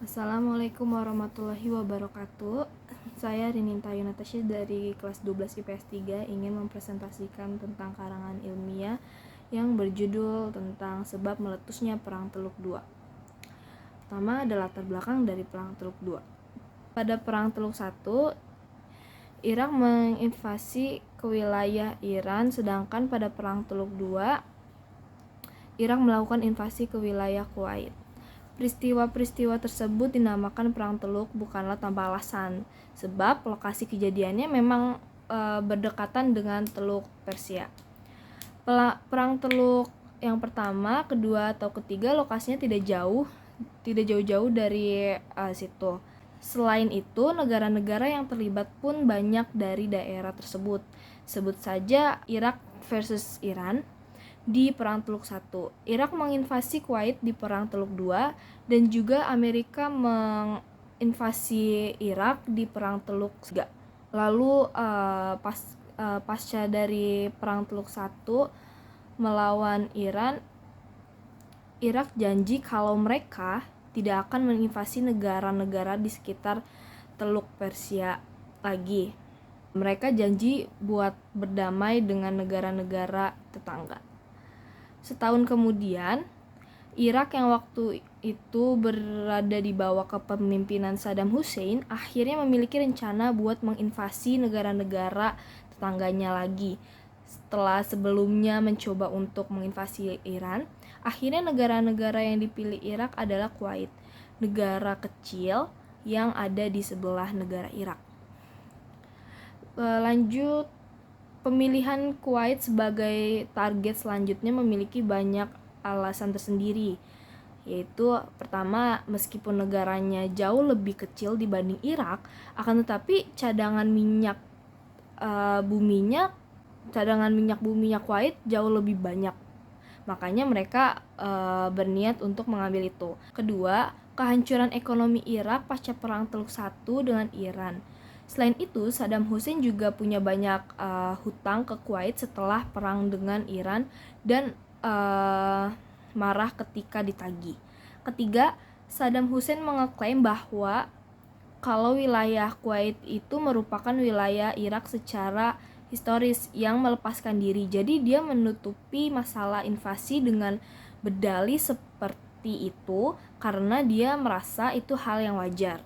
Assalamualaikum warahmatullahi wabarakatuh. Saya Rininta Yunatasya dari kelas 12 IPS 3 ingin mempresentasikan tentang karangan ilmiah yang berjudul tentang sebab meletusnya Perang Teluk II. Pertama ada latar belakang dari Perang Teluk II. Pada Perang Teluk I, Irak menginvasi ke wilayah Iran, sedangkan pada Perang Teluk II, Irak melakukan invasi ke wilayah Kuwait. Peristiwa-peristiwa tersebut dinamakan Perang Teluk bukanlah tanpa alasan, sebab lokasi kejadiannya memang berdekatan dengan Teluk Persia. Perang Teluk yang pertama, kedua, atau ketiga lokasinya tidak jauh-jauh dari situ. Selain itu, negara-negara yang terlibat pun banyak dari daerah tersebut. Sebut saja Irak versus Iran di Perang Teluk I, Irak menginvasi Kuwait di Perang Teluk II, dan juga Amerika menginvasi Irak di Perang Teluk III. Lalu pasca dari Perang Teluk I melawan Iran, Irak janji kalau mereka tidak akan menginvasi negara-negara di sekitar Teluk Persia lagi. Mereka janji buat berdamai dengan negara-negara tetangga. Setahun kemudian, Irak yang waktu itu berada di bawah kepemimpinan Saddam Hussein akhirnya memiliki rencana buat menginvasi negara-negara tetangganya lagi. Setelah sebelumnya mencoba untuk menginvasi Iran, akhirnya negara-negara yang dipilih Irak adalah Kuwait, negara kecil yang ada di sebelah negara Irak. Lanjut, pemilihan Kuwait sebagai target selanjutnya memiliki banyak alasan tersendiri, yaitu pertama, meskipun negaranya jauh lebih kecil dibanding Irak, akan tetapi cadangan minyak buminya Kuwait jauh lebih banyak. Makanya mereka berniat untuk mengambil itu. Kedua, kehancuran ekonomi Irak pasca Perang Teluk I dengan Iran. Selain itu, Saddam Hussein juga punya banyak hutang ke Kuwait setelah perang dengan Iran dan marah ketika ditagih. Ketiga, Saddam Hussein mengeklaim bahwa kalau wilayah Kuwait itu merupakan wilayah Irak secara historis yang melepaskan diri. Jadi dia menutupi masalah invasi dengan berdalih seperti itu karena dia merasa itu hal yang wajar.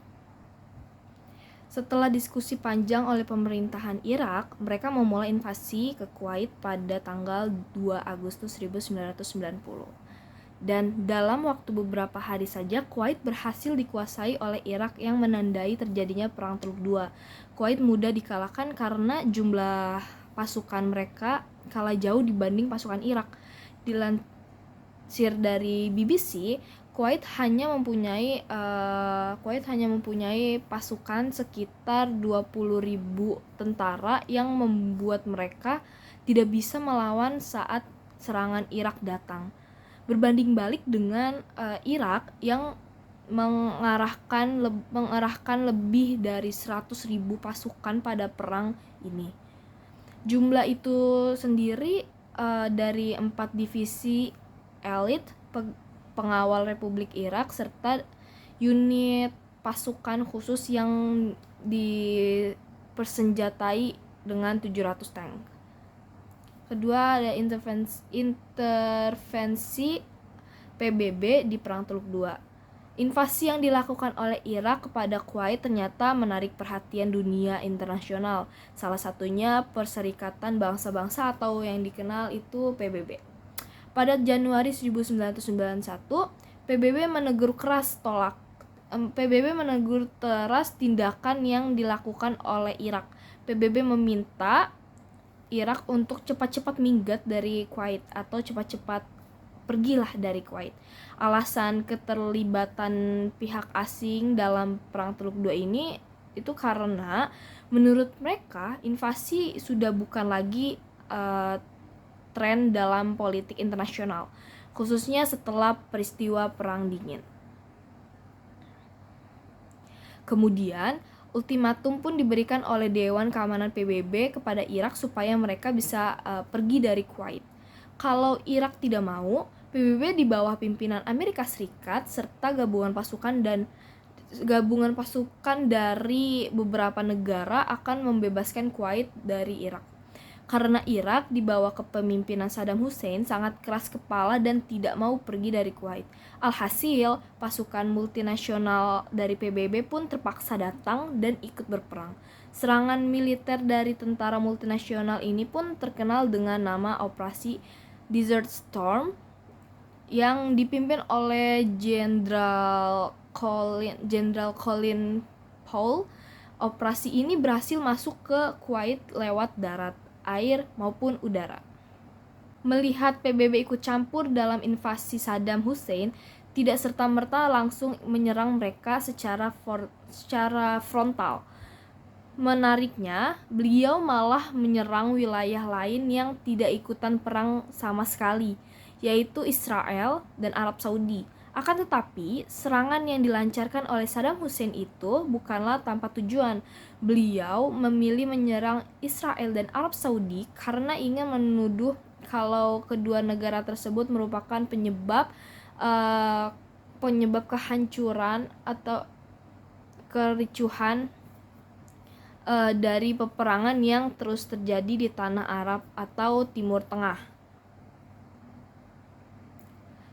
Setelah diskusi panjang oleh pemerintahan Irak, mereka memulai invasi ke Kuwait pada tanggal 2 Agustus 1990. Dan dalam waktu beberapa hari saja, Kuwait berhasil dikuasai oleh Irak yang menandai terjadinya Perang Teluk II. Kuwait mudah dikalahkan karena jumlah pasukan mereka kalah jauh dibanding pasukan Irak. Dilansir dari BBC, Kuwait hanya mempunyai pasukan sekitar 20.000 tentara yang membuat mereka tidak bisa melawan saat serangan Irak datang. Berbanding balik dengan Irak yang mengerahkan lebih dari 100.000 pasukan pada perang ini. Jumlah itu sendiri dari 4 divisi elit pengawal Republik Irak serta unit pasukan khusus yang dipersenjatai dengan 700 tank. Kedua ada intervensi PBB di Perang Teluk II. Invasi yang dilakukan oleh Irak kepada Kuwait ternyata menarik perhatian dunia internasional. Salah satunya Perserikatan Bangsa-Bangsa atau yang dikenal itu PBB. Pada Januari 1991, PBB menegur keras tindakan yang dilakukan oleh Irak. PBB meminta Irak untuk cepat-cepat minggat dari Kuwait atau cepat-cepat pergilah dari Kuwait. Alasan keterlibatan pihak asing dalam Perang Teluk II ini itu karena menurut mereka invasi sudah bukan lagi tren dalam politik internasional, khususnya setelah peristiwa Perang Dingin. Kemudian, ultimatum pun diberikan oleh Dewan Keamanan PBB kepada Irak supaya mereka bisa pergi dari Kuwait. Kalau Irak tidak mau, PBB di bawah pimpinan Amerika Serikat serta gabungan pasukan dan gabungan pasukan dari beberapa negara akan membebaskan Kuwait dari Irak. Karena Irak di bawah kepemimpinan Saddam Hussein sangat keras kepala dan tidak mau pergi dari Kuwait. Alhasil, pasukan multinasional dari PBB pun terpaksa datang dan ikut berperang. Serangan militer dari tentara multinasional ini pun terkenal dengan nama Operasi Desert Storm yang dipimpin oleh Jenderal Colin Powell. Operasi ini berhasil masuk ke Kuwait lewat darat, air maupun udara. Melihat PBB ikut campur dalam invasi Saddam Hussein, tidak serta-merta langsung menyerang mereka secara frontal. Menariknya, beliau malah menyerang wilayah lain yang tidak ikutan perang sama sekali, yaitu Israel dan Arab Saudi. Akan tetapi, serangan yang dilancarkan oleh Saddam Hussein itu bukanlah tanpa tujuan. Beliau memilih menyerang Israel dan Arab Saudi karena ingin menuduh kalau kedua negara tersebut merupakan penyebab kehancuran atau kericuhan dari peperangan yang terus terjadi di tanah Arab atau Timur Tengah.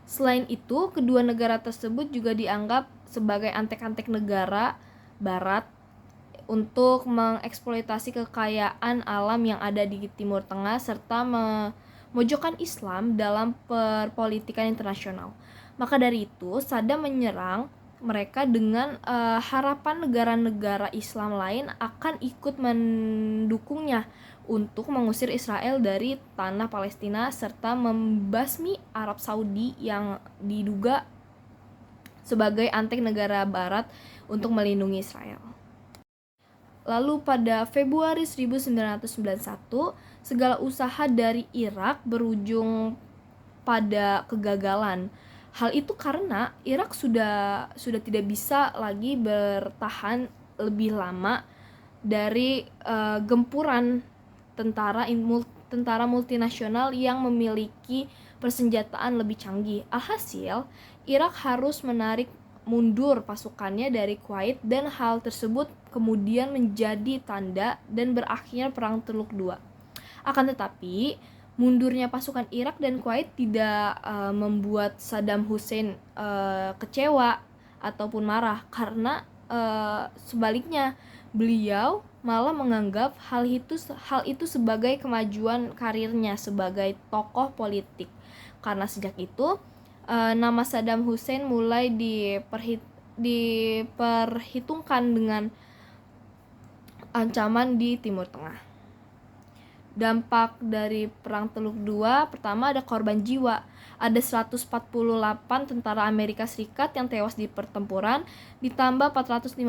Selain itu, kedua negara tersebut juga dianggap sebagai antek-antek negara Barat untuk mengeksploitasi kekayaan alam yang ada di Timur Tengah serta memojokkan Islam dalam perpolitikan internasional. Maka dari itu, Saddam menyerang mereka dengan harapan negara-negara Islam lain akan ikut mendukungnya untuk mengusir Israel dari tanah Palestina serta membasmi Arab Saudi yang diduga sebagai antek negara Barat untuk melindungi Israel. Lalu pada Februari 1991, segala usaha dari Irak berujung pada kegagalan. Hal itu karena Irak sudah tidak bisa lagi bertahan lebih lama dari gempuran tentara multinasional yang memiliki persenjataan lebih canggih. Alhasil, Irak harus menarik mundur pasukannya dari Kuwait dan hal tersebut kemudian menjadi tanda dan berakhirnya Perang Teluk II. Akan tetapi, mundurnya pasukan Irak dan Kuwait tidak membuat Saddam Hussein kecewa ataupun marah, karena sebaliknya beliau malah menganggap hal itu sebagai kemajuan karirnya sebagai tokoh politik. Karena sejak itu nama Saddam Hussein mulai diperhitungkan dengan ancaman di Timur Tengah. Dampak dari Perang Teluk II, pertama ada korban jiwa. Ada 148 tentara Amerika Serikat yang tewas di pertempuran, ditambah 457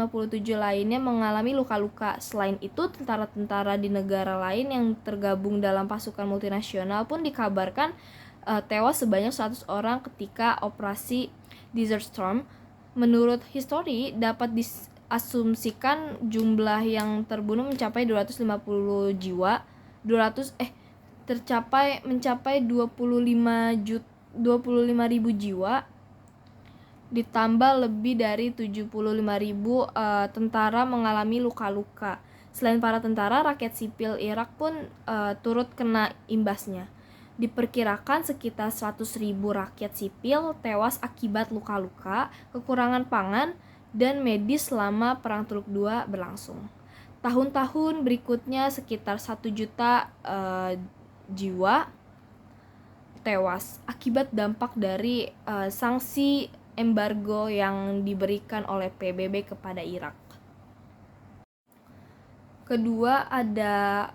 lainnya mengalami luka-luka. Selain itu, tentara-tentara di negara lain yang tergabung dalam pasukan multinasional pun dikabarkan tewas sebanyak 100 orang ketika operasi Desert Storm. Menurut histori, dapat diasumsikan jumlah yang terbunuh mencapai 250 jiwa. mencapai 25.000 jiwa, ditambah lebih dari 75.000 tentara mengalami luka-luka. Selain para tentara, rakyat sipil Irak pun turut kena imbasnya. Diperkirakan sekitar 100.000 rakyat sipil tewas akibat luka-luka, kekurangan pangan, dan medis selama Perang Teluk II berlangsung. Tahun-tahun berikutnya sekitar 1 juta jiwa tewas akibat dampak dari sanksi embargo yang diberikan oleh PBB kepada Irak. Kedua, ada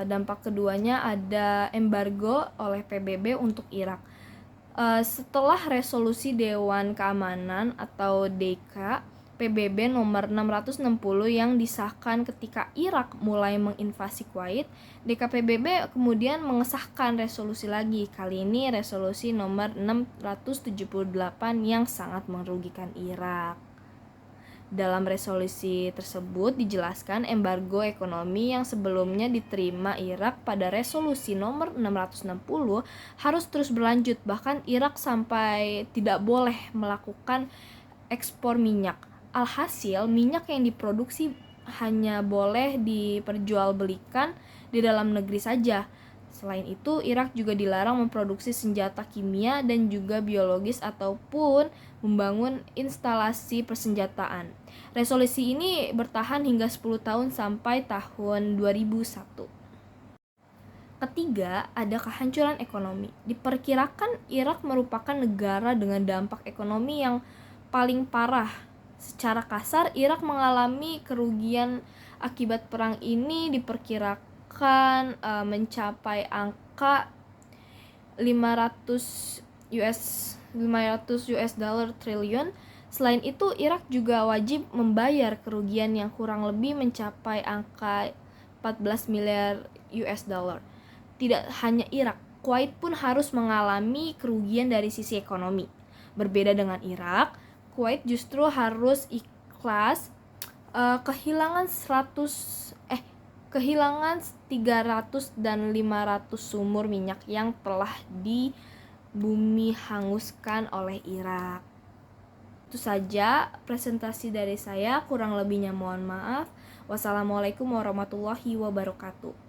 dampak keduanya ada embargo oleh PBB untuk Irak. Setelah resolusi Dewan Keamanan atau DK PBB nomor 660 yang disahkan ketika Irak mulai menginvasi Kuwait, DKPBB kemudian mengesahkan resolusi lagi. Kali ini resolusi nomor 678 yang sangat merugikan Irak. Dalam resolusi tersebut dijelaskan embargo ekonomi yang sebelumnya diterima Irak pada resolusi nomor 660 harus terus berlanjut, bahkan Irak sampai tidak boleh melakukan ekspor minyak Alhasil, minyak yang diproduksi hanya boleh diperjualbelikan di dalam negeri saja. Selain itu, Irak juga dilarang memproduksi senjata kimia dan juga biologis ataupun membangun instalasi persenjataan. Resolusi ini bertahan hingga 10 tahun sampai tahun 2001. Ketiga, ada kehancuran ekonomi. Diperkirakan Irak merupakan negara dengan dampak ekonomi yang paling parah. Secara kasar, Irak mengalami kerugian akibat perang ini diperkirakan mencapai angka 500 US dollar triliun. Selain itu, Irak juga wajib membayar kerugian yang kurang lebih mencapai angka 14 miliar US dollar. Tidak hanya Irak, Kuwait pun harus mengalami kerugian dari sisi ekonomi. Berbeda dengan Irak, Kuwait justru harus ikhlas kehilangan 300 dan 500 sumur minyak yang telah bumi hanguskan oleh Irak. Itu saja presentasi dari saya, kurang lebihnya mohon maaf. Wassalamualaikum warahmatullahi wabarakatuh.